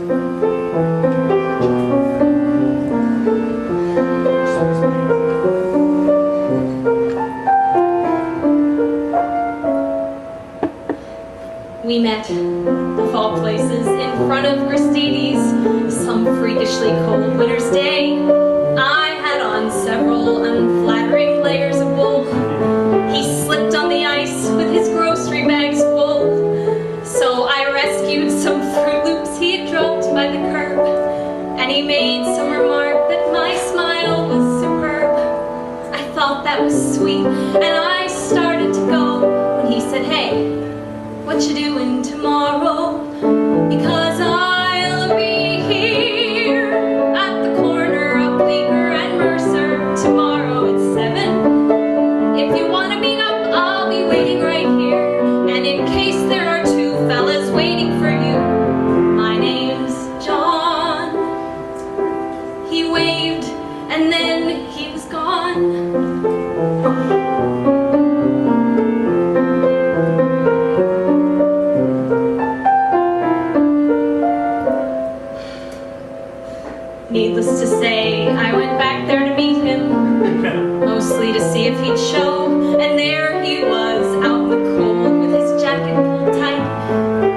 We met, of all places, in front of Christie's, some freakishly cold winter's day. I had on several unflattering layers of wool. He slipped on the ice with his grocery bags full. So I rescued some Fruit Loops he had dropped by the curb, and he made some remark that my smile was superb. I thought that was sweet, and I started to go when he said, "Hey, what you doing tomorrow? Because I'll be here at the corner of Bleecker and Mercer tomorrow at 7. If you want to meet up, I'll be waiting right here. And in case there are two fellas waiting for you, my name's John." He waved and then he was gone. Needless to say, I went back there to meet him, mostly to see if he'd show, and there he was, out in the cold with his jacket pulled tight.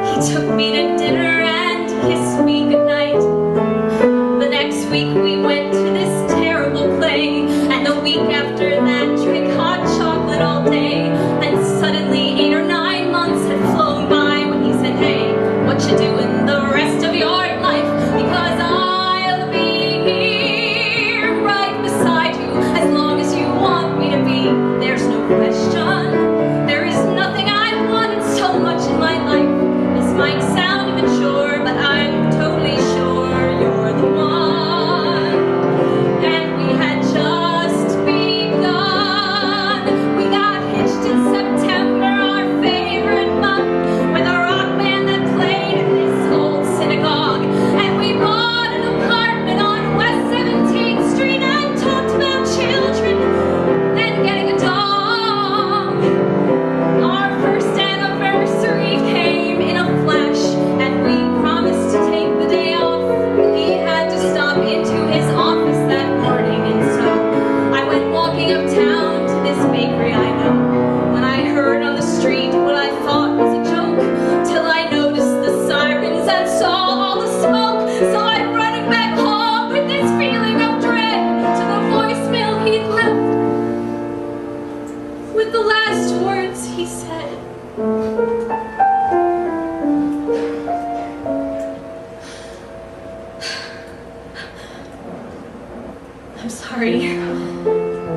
He took me to dinner and kissed me goodnight. The next week we went to this terrible play, and the week after that drank hot chocolate all day, and suddenly 8 or 9 months had flown by when he said, "Hey, what you doing the rest of your life? Because I'll be here right beside you as long as you want me to be. There's no question. There is nothing I wanted so much in my life." This might sound immature, but I'm totally sure you're the one. And we had just begun. We got hitched in September, our favorite month, with a rock band that played in this old synagogue. And we bought an apartment on West 17th Street and talked about children and getting a dog. Our first anniversary came in a flash, and we promised to take the day off. He had to stop into his office that morning, and so I went walking uptown to this bakery I know, when I heard on the street what I thought was a joke, till I noticed the sirens and saw all the smoke. So I'm running back home with this feeling of dread to the voicemail he'd left, with the last words he said. "I'm sorry.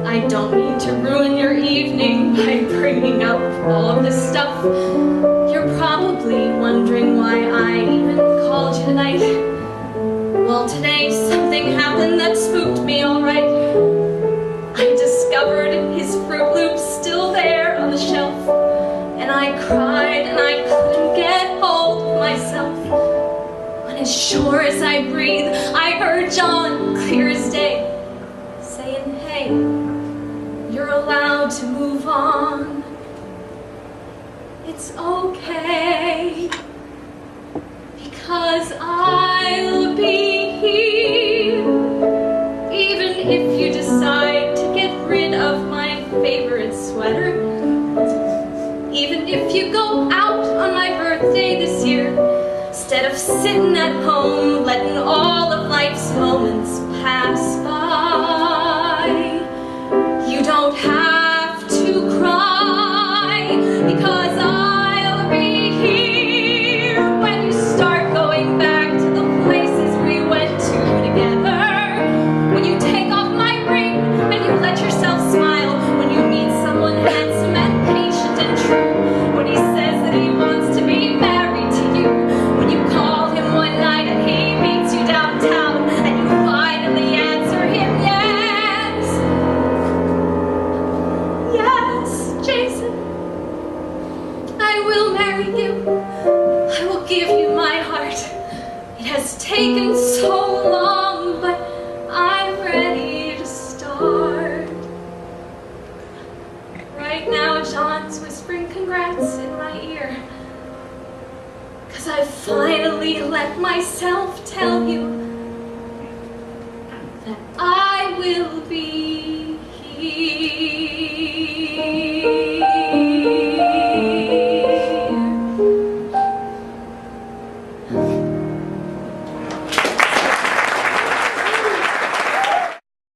I don't mean to ruin your evening by bringing up all of this stuff. You're probably wondering why I even called you tonight. Well, today something happened that spooked me, all right. I discovered his Fruit Loops still there on the shelf, and I cried and I couldn't get hold of myself. When as sure as I breathe, I heard John, clear as day, saying, "Hey, you're allowed to move on. It's okay, because I'll be here, even if you decide to get rid of my favorite sweater, even if you go out on my birthday this year, instead of sitting at home letting all of life's moments pass by. You don't have to cry, because I'll be here when you start going back to the places we went to together. When you take off my ring and you let yourself smile, when you meet someone handsome and patient and true, when he says that he wants to be married to you, when you call him one night and he meets you downtown and you finally answer him yes. Yes, Jason, I will marry you. I will give you my heart. It has taken so long, but I'm ready to start. Right now, John's whispering congrats in my ear, 'cause As I finally let myself tell you that I will be here.